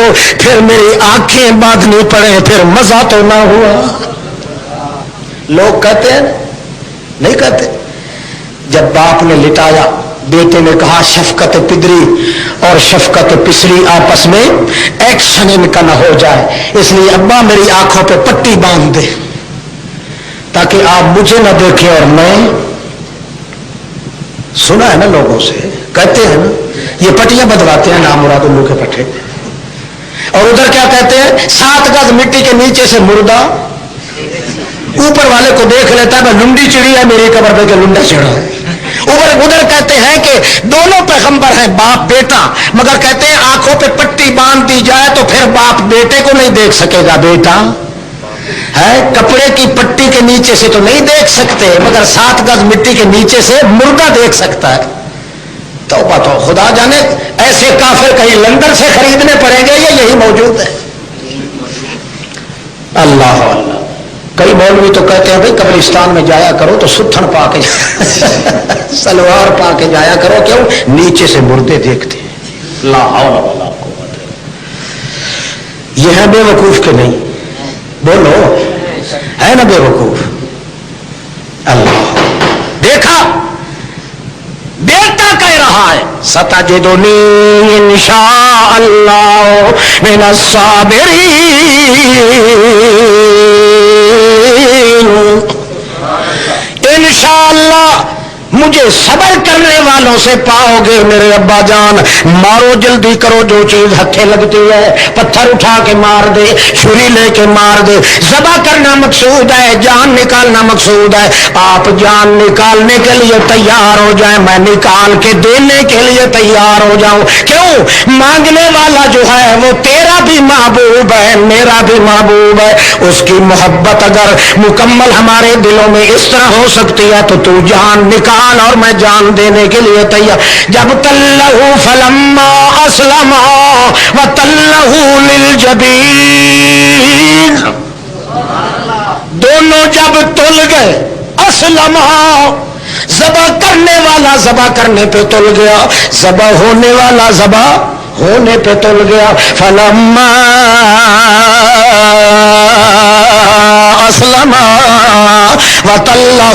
A: پھر میری آنکھیں باندھنی پڑے، پھر مزہ تو نہ ہوا۔ لوگ کہتے ہیں نہیں کہتے؟ جب باپ نے لٹایا، بیٹے نے کہا شفقت پدری اور شفقت پسری آپس میں ایکشن ان کا نہ ہو جائے، اس لیے ابا میری آنکھوں پہ پٹی باندھ دے تاکہ آپ مجھے نہ دیکھیں اور میں۔ سنا ہے نا لوگوں سے، کہتے ہیں نا یہ پٹیاں بدلواتے ہیں نامراد الو کے پٹھے، اور ادھر کیا کہتے ہیں 7 گز مٹی کے نیچے سے مردہ اوپر والے کو دیکھ لیتا ہے، میں لنڈی چڑی ہے میری قبر پہ کہ لنڈا چڑھا ہے۔ ادھر کہتے ہیں کہ دونوں پیغمبر ہیں باپ بیٹا، مگر کہتے ہیں آنکھوں پہ پٹی باندھ دی جائے تو پھر باپ بیٹے کو نہیں دیکھ سکے گا۔ بیٹا ہے کپڑے کی پٹی کے نیچے سے تو نہیں دیکھ سکتے، مگر 7 گز مٹی کے نیچے سے مردہ دیکھ سکتا ہے۔ توبہ تو خدا جانے ایسے کافر کہیں لندن سے خریدنے پڑیں گے یا یہی موجود ہے؟ اللہ اللہ۔ کئی مولوی تو کہتے ہیں بھائی قبرستان میں جایا کرو تو ستھن پا کے سلوار پا کے جایا کرو، کیوں؟ نیچے سے مردے دیکھتے ہیں۔ لا حول ولا قوت۔ یہ ہے بے وقوف کہ نہیں؟ بولو ہے نا بے وقوف؟ اللہ دیکھا بیٹا کہہ رہا ہے ستجدنی انشاءاللہ من الصابرین، انشاءاللہ مجھے صبر کرنے والوں سے پاؤ گے میرے ابا جان۔ مارو جلدی کرو، جو چیز ہتھے لگتی ہے پتھر اٹھا کے مار دے، چھری لے کے مار دے، ذبح کرنا مقصود ہے، جان نکالنا مقصود ہے۔ آپ جان نکالنے کے لیے تیار ہو جائیں، میں نکال کے دینے کے لیے تیار ہو جاؤں۔ کیوں؟ مانگنے والا جو ہے وہ تیرا بھی محبوب ہے، میرا بھی محبوب ہے، اس کی محبت اگر مکمل ہمارے دلوں میں اس طرح ہو سکتی ہے تو تو جان نکال اور میں جان دینے کے لیے تیار۔ جب تلہ فلما اسلم وتلہ للجبین، دونوں جب تل گئے، اسلم ذبح کرنے والا ذبح کرنے پہ تل گیا، ذبح ہونے والا ذبح ہونے پہ تل گیا۔ فلما اسلم وتلہ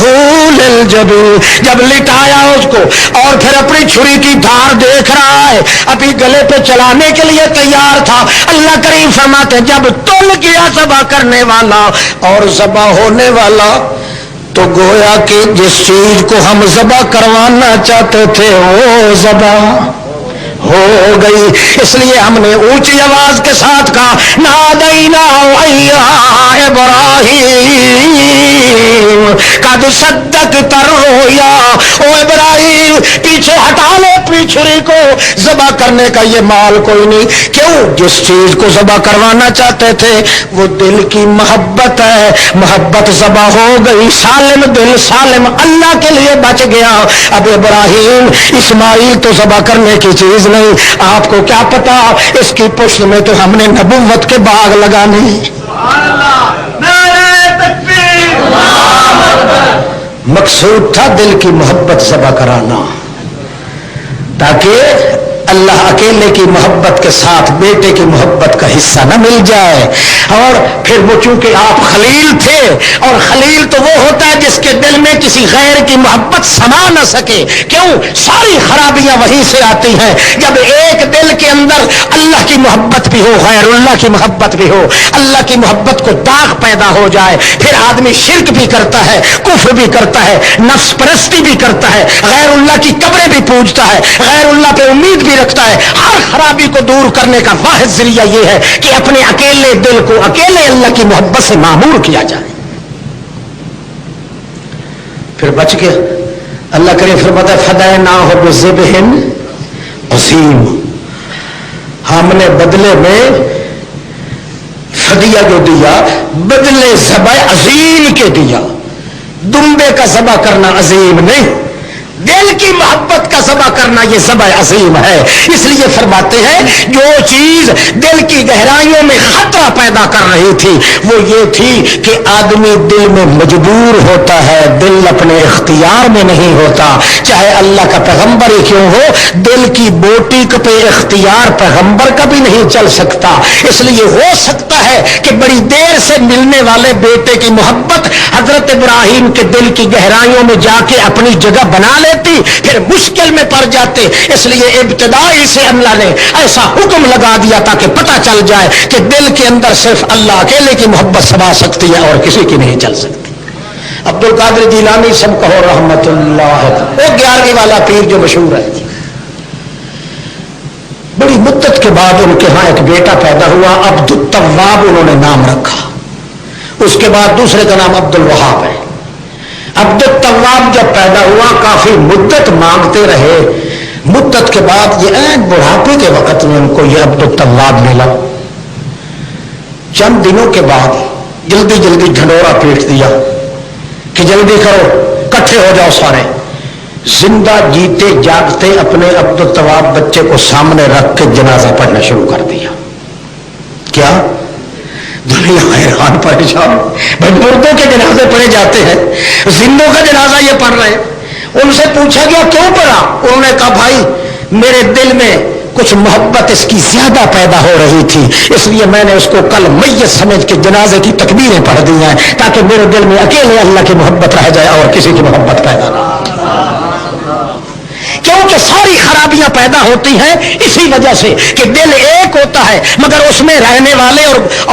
A: للجبین، جب لٹایا اس کو اور پھر اپنی چھری کی دھار دیکھ رہا ہے، ابھی گلے پہ چلانے کے لیے تیار تھا، اللہ کریم فرماتے جب تل گیا ذبح کرنے والا اور ذبح ہونے والا، تو گویا کہ جس چیز کو ہم ذبح کروانا چاہتے تھے وہ ذبح ہو گئی۔ اس لیے ہم نے اونچی آواز کے ساتھ کہا نادینا یا ابراہیم قد صدقت الرؤیا، او ابراہیم پیچھے ہٹا لے اپنی چھری کو، ذبح کرنے کا یہ مال کوئی نہیں۔ کیوں؟ جس چیز کو ذبح کروانا چاہتے تھے وہ دل کی محبت ہے، محبت ذبح ہو گئی، سالم دل سالم اللہ کے لیے بچ گیا۔ اب ابراہیم اسماعیل تو ذبح کرنے کی چیز نہیں، آپ کو کیا پتا اس کی پشت میں تو ہم نے نبوت کے باغ لگانے۔ سبحان اللہ، نعرہ تکبیر، مقصود تھا دل کی محبت ذبح کرانا، تاکہ اللہ اکیلے کی محبت کے ساتھ بیٹے کی محبت کا حصہ نہ مل جائے۔ اور پھر وہ چونکہ آپ خلیل تھے، اور خلیل تو وہ ہوتا ہے جس کے دل میں کسی غیر کی محبت سما نہ سکے، کیوں؟ ساری خرابیاں وہیں سے آتی ہیں۔ جب ایک دل کے اندر اللہ کی محبت بھی ہو، غیر اللہ کی محبت بھی ہو، اللہ کی محبت کو داغ پیدا ہو جائے، پھر آدمی شرک بھی کرتا ہے، کفر بھی کرتا ہے، نفس پرستی بھی کرتا ہے، غیر اللہ کی قبریں بھی پوجتا ہے، غیر اللہ پہ امید بھی رکھتا ہے۔ ہر خرابی کو دور کرنے کا واحد ذریعہ یہ ہے کہ اپنے اکیلے دل کو اکیلے اللہ کی محبت سے معمور کیا جائے، پھر بچ گیا۔ اللہ کریم فرماتا ہے فدیناہ بذبح عظیم، ہم نے بدلے میں فدیہ جو دیا بدلے ذبح عظیم کے دیا۔ دمبے کا ذبح کرنا عظیم نہیں، دل کی محبت کا ذبح کرنا یہ ذبح عظیم ہے۔ اس لیے فرماتے ہیں جو چیز دل کی گہرائیوں میں خطرہ پیدا کر رہی تھی وہ یہ تھی کہ آدمی دل میں مجبور ہوتا ہے، دل اپنے اختیار میں نہیں ہوتا، چاہے اللہ کا پیغمبر ہی کیوں ہو، دل کی بوٹی پہ اختیار پیغمبر کا بھی نہیں چل سکتا۔ اس لیے ہو سکتا ہے کہ بڑی دیر سے ملنے والے بیٹے کی محبت حضرت ابراہیم کے دل کی گہرائیوں میں جا کے اپنی جگہ بنا لیتی، پھر مشکل میں پڑ جاتے۔ اس لیے ابتدائی سے اللہ نے ایسا حکم لگا دیا تاکہ پتہ چل جائے کہ دل کے اندر صرف اللہ اکیلے کی محبت سما سکتی ہے اور کسی کی نہیں چل سکتی۔ عبد القادر جیلانی سب کہو رحمت اللہ، وہ 11ویں والا پیر جو مشہور ہے، بڑی مدت کے بعد ان کے ہاں ایک بیٹا پیدا ہوا، عبد التواب انہوں نے نام رکھا۔ اس کے بعد دوسرے کا نام عبد الوہاب ہے۔ عبد التواب جب پیدا ہوا کافی مدت مانگتے رہے، مدت کے بعد یہ بڑھاپے کے وقت میں ان کو یہ عبد التواب ملا۔ چند دنوں کے بعد جلدی جلدی ڈھنڈورا پیٹ دیا کہ جلدی کرو، کٹھے ہو جاؤ سارے۔ زندہ جیتے جاگتے اپنے عبد التواب بچے کو سامنے رکھ کے جنازہ پڑھنا شروع کر دیا۔ کیا دنیا حیران پریشان، بھائی مردوں کے جنازے پڑھے جاتے ہیں، زندوں کا جنازہ یہ پڑھ رہے ہیں۔ ان سے پوچھا گیا کیوں پڑھا؟ انہوں نے کہا بھائی میرے دل میں کچھ محبت اس کی زیادہ پیدا ہو رہی تھی، اس لیے میں نے اس کو کل میت سمجھ کے جنازے کی تکبیریں پڑھ دی ہیں تاکہ میرے دل میں اکیلے اللہ کی محبت رہ جائے اور کسی کی محبت پیدا نہ ہو۔ کیونکہ ساری خرابیاں پیدا ہوتی ہیں اسی وجہ سے کہ دل ایک ہوتا ہے مگر اس میں رہنے والے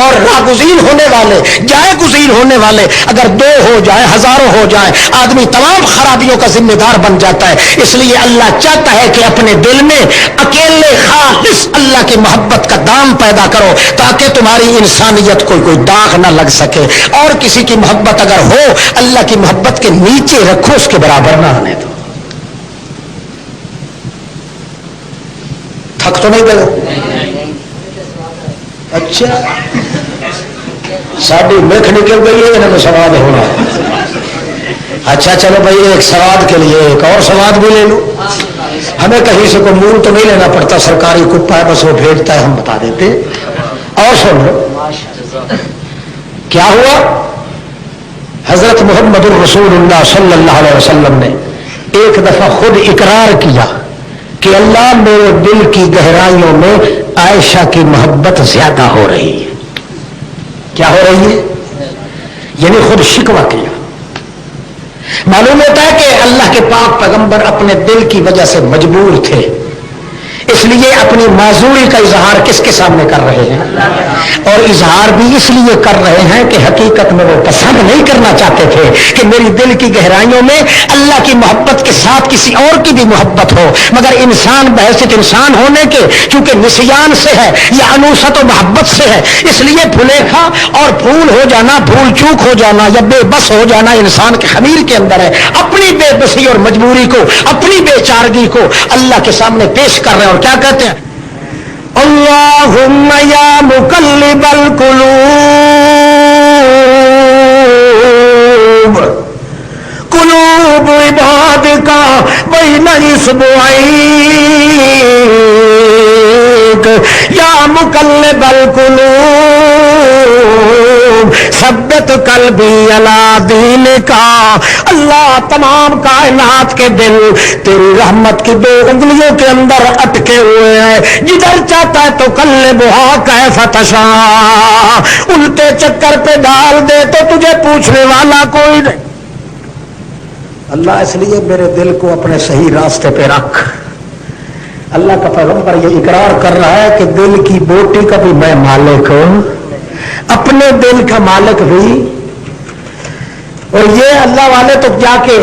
A: اور راگزین ہونے والے، جائے گزین ہونے والے اگر دو ہو جائے، ہزاروں ہو جائے، آدمی تمام خرابیوں کا ذمہ دار بن جاتا ہے۔ اس لیے اللہ چاہتا ہے کہ اپنے دل میں اکیلے خالص اللہ کی محبت کا دام پیدا کرو تاکہ تمہاری انسانیت کو کوئی داغ نہ لگ سکے، اور کسی کی محبت اگر ہو اللہ کی محبت کے نیچے رکھو، اس کے برابر نہ آنے دو۔ تھک تو نہیں دے؟ اچھا ساری مکھ نکل گئی ہے، انہوں نے سواد ہونا ہے۔ اچھا چلو بھائی ایک سواد کے لیے ایک اور سواد بھی لے لو، ہمیں کہیں سے کوئی مول تو نہیں لینا پڑتا، سرکاری کپا ہے بس وہ بھیجتا ہے ہم بتا دیتے۔ اور سن لو کیا ہوا، حضرت محمد الرسول اللہ صلی اللہ علیہ وسلم نے ایک دفعہ خود اقرار کیا کہ اللہ میرے دل کی گہرائیوں میں عائشہ کی محبت زیادہ ہو رہی ہے۔ کیا ہو رہی ہے؟ یعنی خود شکوہ کیا۔ معلوم ہوتا ہے کہ اللہ کے پاک پیغمبر اپنے دل کی وجہ سے مجبور تھے، اس لیے اپنی معذوری کا اظہار کس کے سامنے کر رہے ہیں، اور اظہار بھی اس لیے کر رہے ہیں کہ حقیقت میں وہ پسند نہیں کرنا چاہتے تھے کہ میری دل کی گہرائیوں میں اللہ کی محبت کے ساتھ کسی اور کی بھی محبت ہو، مگر انسان بحیثیت انسان ہونے کے چونکہ نسیان سے ہے یا انوست و محبت سے ہے، اس لیے بھلیکھا اور بھول ہو جانا، بھول چوک ہو جانا یا بے بس ہو جانا انسان کے خمیر کے اندر ہے۔ اپنی بے بسی اور مجبوری کو، اپنی بے چارگی کو اللہ کے سامنے پیش کر رہے ہیں، اور کیا کہتے ہیں، اللہم یا مقلب القلوب قلوب عبادک بین اصبعیک یا مقلب القلوب ثبت ثبت قلبی علی دینک، اللہ تمام کائنات کے دل تیری رحمت کی دو انگلیوں کے اندر اٹکے ہوئے ہیں، جدھر چاہتا ہے تو قلبھا کیف تشاء، الٹے چکر پہ ڈال دے تو تجھے پوچھنے والا کوئی نہیں۔ اللہ اس لیے میرے دل کو اپنے صحیح راستے پہ رکھ۔ اللہ کا پیغمبر یہ اقرار کر رہا ہے کہ دل کی بوٹی کا بھی میں مالک ہوں، اپنے دل کا مالک بھی۔ اور یہ اللہ والے تو جا کے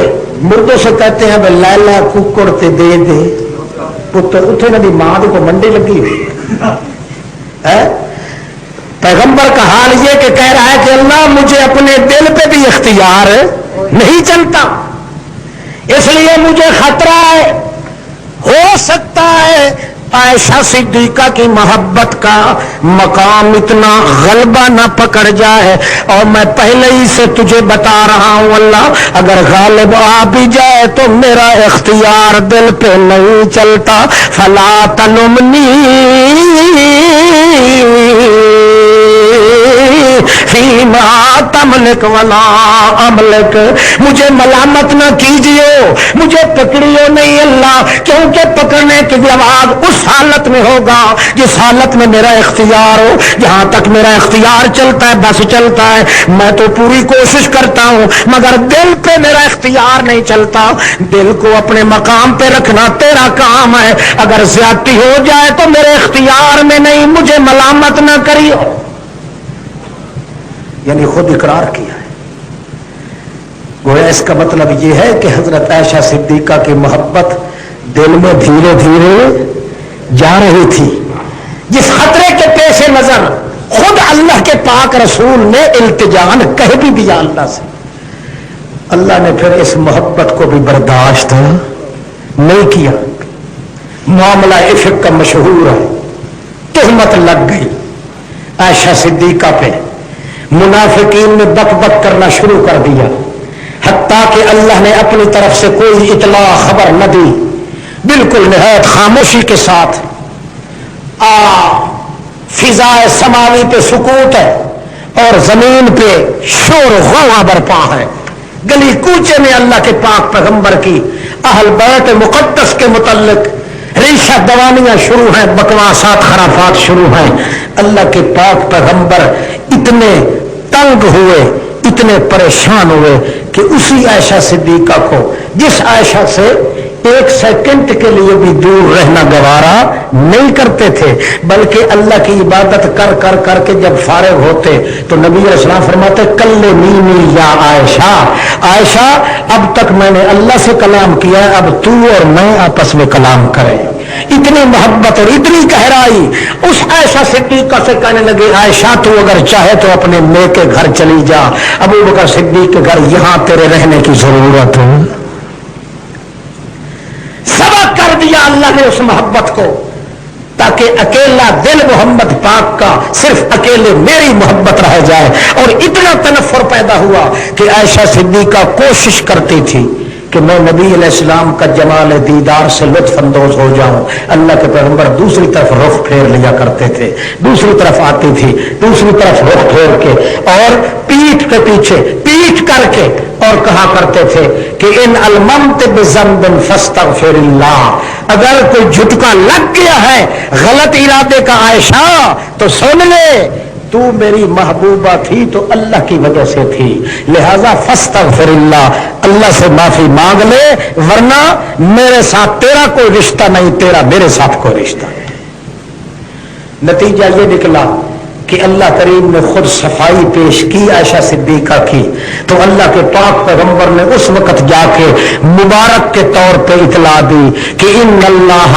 A: مردوں سے کہتے ہیں بھائی لیلا ککڑ تے دے دے پتر اتنے نہ ماں کو منڈی لگی ہوئی۔ پیغمبر کا حال یہ کہ کہہ رہا ہے کہ اللہ مجھے اپنے دل پہ بھی اختیار نہیں چلتا، اس لیے مجھے خطرہ ہے، ہو سکتا ہے عائشہ صدیقہ کی محبت کا مقام اتنا غلبہ نہ پکڑ جائے، اور میں پہلے ہی سے تجھے بتا رہا ہوں اللہ اگر غالب آ بھی جائے تو میرا اختیار دل پہ نہیں چلتا، فلا تلمنی فیما تملک ولا املک، مجھے ملامت نہ کیجیے، مجھے پکڑیو نہیں اللہ، کیونکہ پکڑنے کی جواب اس حالت میں ہوگا جس حالت میں میرا اختیار ہو۔ جہاں تک میرا اختیار چلتا ہے بس چلتا ہے، میں تو پوری کوشش کرتا ہوں، مگر دل پہ میرا اختیار نہیں چلتا۔ دل کو اپنے مقام پہ رکھنا تیرا کام ہے، اگر زیادتی ہو جائے تو میرے اختیار میں نہیں، مجھے ملامت نہ کریو۔ یعنی خود اقرار کیا ہے۔ گویا اس کا مطلب یہ ہے کہ حضرت عائشہ صدیقہ کی محبت دل میں دھیرے دھیرے جا رہی تھی، جس خطرے کے پیش نظر خود اللہ کے پاک رسول نے التجان کہہ بھی دیا اللہ سے، اللہ نے پھر اس محبت کو بھی برداشت نہیں کیا۔ معاملہ عفق کا مشہور ہے، تہمت لگ گئی عائشہ صدیقہ پہ، منافقین نے بک بک کرنا شروع کر دیا، حتیٰ کہ اللہ نے اپنی طرف سے کوئی اطلاع خبر نہ دی، بالکل نہایت خاموشی کے ساتھ فضائے سماوی پہ سکوت ہے اور زمین پہ شور غوغا برپا ہے۔ گلی کوچے میں اللہ کے پاک پیغمبر کی اہل بیت مقدس کے متعلق ریشہ دوانیاں شروع ہیں، بکواسات خرافات شروع ہیں۔ اللہ کے پاک پیغمبر اتنے تنگ ہوئے، اتنے پریشان ہوئے کہ اسی عائشہ صدیقہ کو جس عائشہ سے ایک سیکنڈ کے لیے بھی دور رہنا گوارا نہیں کرتے تھے، بلکہ اللہ کی عبادت کر کر کر کے جب فارغ ہوتے تو نبی علیہ السلام فرماتے کلمینی یا عائشہ، عائشہ اب تک میں نے اللہ سے کلام کیا ہے، اب تو اور میں آپس میں کلام کریں۔ اتنی محبت اور اتنی گہرائی اس عائشہ صدیقہ سے کہنے لگے عائشہ تو اگر چاہے تو اپنے ماں کے گھر چلی جا، ابو بکر صدیق کے گھر یہاں تیرے رہنے کی ضرورت ہے۔ سبق کر دیا اللہ نے اس محبت کو، تاکہ اکیلا دل محمد پاک کا صرف اکیلے میری محبت رہ جائے۔ اور اتنا تنفر پیدا ہوا کہ عائشہ صدیقہ کوشش کرتی تھی کہ میں نبی علیہ السلام کا جمال دیدار سے لطف اندوز ہو جاؤں۔ اللہ کے پیغمبر دوسری طرف رخ پھیر لیا کرتے تھے، دوسری طرف آتی تھی، دوسری طرف رخ پھیر کے اور پیٹھ کے پیچھے پیٹھ کر کے اور کہا کرتے تھے کہ ان الممت بذنب فاستغفر اللہ، اگر کوئی جھٹکا لگ گیا ہے غلط ارادے کا عائشہ تو سن لے، تو میری محبوبہ تھی تو اللہ کی وجہ سے تھی، لہذا فاستغفر اللہ، اللہ سے معافی مانگ لے، ورنہ میرے ساتھ تیرا کوئی رشتہ نہیں، تیرا میرے ساتھ کوئی رشتہ ہے۔ نتیجہ یہ نکلا کہ اللہ کریم نے خود صفائی پیش کی عائشہ صدیقہ کی، تو اللہ کے پاک پیغمبر نے اس وقت جا کے مبارک کے طور پہ اطلاع دی کہ ان اللہ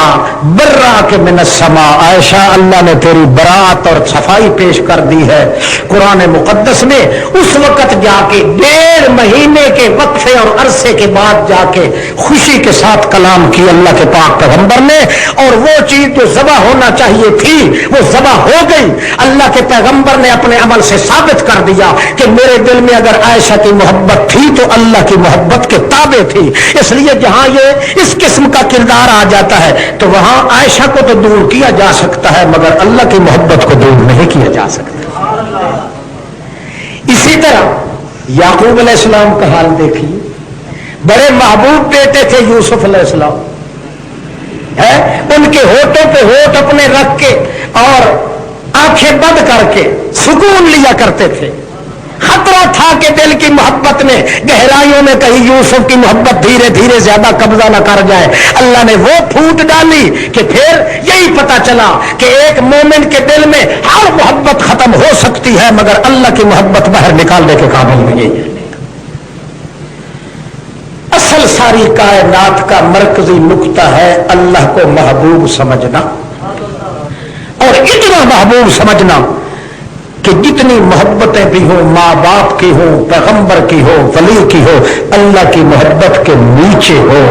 A: براک من السماء، عائشہ اللہ نے تیری برات اور صفائی پیش کر دی ہے۔ قرآن مقدس میں اس وقت جا کے 1.5 مہینے کے وقفے اور عرصے کے بعد جا کے خوشی کے ساتھ کلام کی اللہ کے پاک پیغمبر نے، اور وہ چیز جو ذبح ہونا چاہیے تھی وہ ذبح ہو گئی۔ اللہ کے پیغمبر نے اپنے عمل سے ثابت کر دیا کہ میرے دل میں اگر عائشہ کی محبت تھی تو اللہ کی محبت کے تابع تھی، اس لیے جہاں یہ اس قسم کا کردار آ جاتا ہے تو وہاں عائشہ کو تو دور کیا جا سکتا ہے مگر اللہ کی محبت کو دور نہیں کیا جا سکتا۔ اسی طرح یعقوب علیہ السلام کا حال دیکھیے، بڑے محبوب بیٹے تھے یوسف علیہ السلام، ہے ان کے ہونٹوں پہ ہونٹ اپنے رکھ کے اور آنکھیں بند کر کے سکون لیا کرتے تھے۔ خطرہ تھا کہ دل کی محبت نے گہرائیوں میں کہیں یوسف کی محبت دھیرے دھیرے زیادہ قبضہ نہ کر جائے، اللہ نے وہ پھوٹ ڈالی کہ پھر یہی پتا چلا کہ ایک مومن کے دل میں ہر محبت ختم ہو سکتی ہے مگر اللہ کی محبت باہر نکالنے کے قابل نہیں ہے۔ اصل ساری کائنات کا مرکزی نقطہ ہے اللہ کو محبوب سمجھنا، اور اتنا محبوب سمجھنا کہ جتنی محبتیں بھی ہوں، ماں باپ کی ہوں، پیغمبر کی ہو، ولی کی ہو، اللہ کی محبت کے نیچے ہو،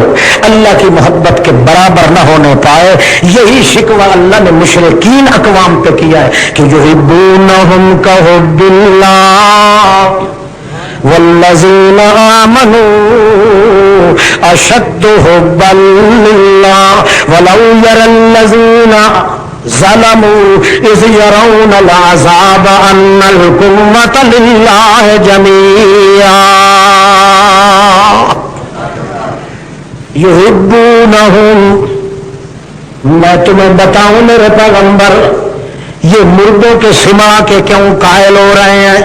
A: اللہ کی محبت کے برابر نہ ہونے پائے۔ یہی شکوہ اللہ نے مشرکین اقوام پہ کیا ہے کہ یحبونہم کحب اللہ والذین آمنوا اشد حبا للہ ولو یری الذین ظلموا اذ يرون العذاب ان القوة للہ جميعا یحبونہم۔ میں تمہیں بتاؤں میرے پیغمبر، یہ مردوں کے سما کے کیوں قائل ہو رہے ہیں؟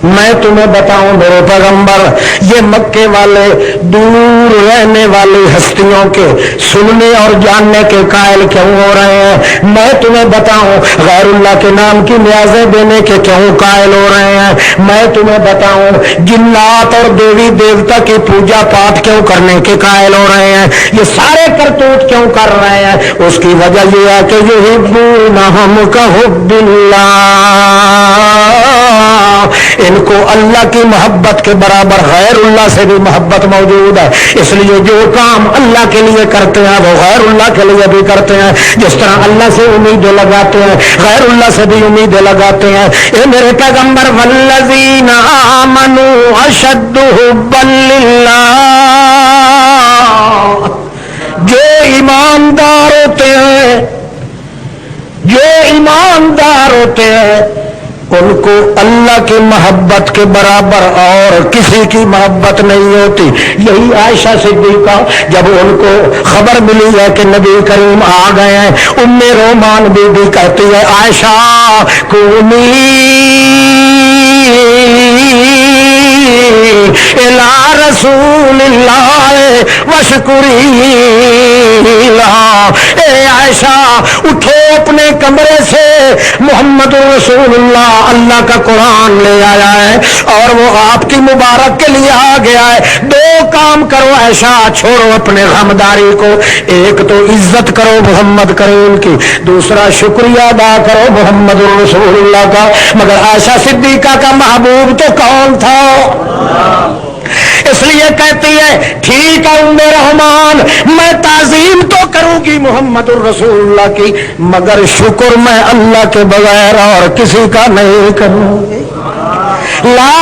A: میں تمہیں بتاؤں میرے پیغمبر، یہ مکے والے دور رہنے والی ہستیوں کے سننے اور جاننے کے قائل کیوں ہو رہے ہیں؟ میں تمہیں بتاؤں غیر اللہ کے نام کی نیازیں دینے کے کیوں قائل ہو رہے ہیں؟ میں تمہیں بتاؤں جنات اور دیوی دیوتا کی پوجا پاٹ کیوں کرنے کے قائل ہو رہے ہیں؟ یہ سارے کرتوت کیوں کر رہے ہیں؟ اس کی وجہ یہ ہے کہ یحبونہم کحب اللہ، ان کو اللہ کی محبت کے برابر غیر اللہ سے بھی محبت موجود ہے، اس لیے جو کام اللہ کے لیے کرتے ہیں وہ غیر اللہ کے لیے بھی کرتے ہیں۔ جس طرح اللہ سے امیدیں لگاتے ہیں غیر اللہ سے بھی امیدیں لگاتے ہیں۔ اے میرے پیغمبر والذین آمنوا اشد حبا للہ، جو ایماندار ہوتے ہیں، جو ایماندار ہوتے ہیں ان کو اللہ کی محبت کے برابر اور کسی کی محبت نہیں ہوتی۔ یہی عائشہ صدیقہ جب ان کو خبر ملی ہے کہ نبی کریم آ گئے ہیں، ام رومان بی کہتی ہے عائشہ قومی الی رسول اللہ وشکری لہ، اے عائشہ اٹھو اپنے کمرے سے، محمد رسول اللہ اللہ کا قرآن لے آیا ہے اور وہ آپ کی مبارک کے لیے آ گیا ہے۔ دو کام کرو عائشہ، چھوڑو اپنے غمداری کو، ایک تو عزت کرو محمد کریم کی، دوسرا شکریہ ادا کرو محمد رسول اللہ کا۔ مگر عائشہ صدیقہ کا محبوب تو کون تھا؟ اس لیے کہتی ہے ٹھیک ہے ام رحمان، میں تعظیم تو کروں گی محمد الرسول اللہ کی مگر شکر میں اللہ کے بغیر اور کسی کا نہیں کروں گی۔ لا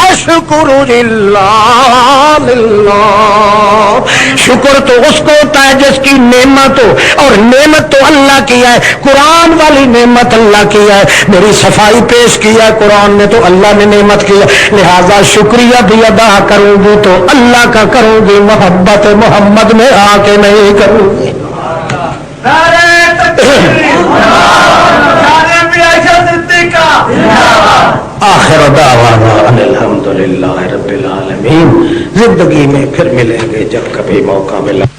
A: اشکر الا للہ، شکر تو اس کو ہوتا ہے جس کی نعمت ہو، اور نعمت تو اللہ کی ہے، قرآن والی نعمت اللہ کی ہے، میری صفائی پیش کیا قرآن نے تو اللہ نے نعمت کی ہے، لہذا شکریہ بھی ادا کروں گی تو اللہ کا کروں گی، محبت محمد میں آ کے نہیں کروں گی۔ آخر دعوانا الحمدللہ رب العالمین۔ زندگی میں پھر ملیں گے جب کبھی موقع ملا۔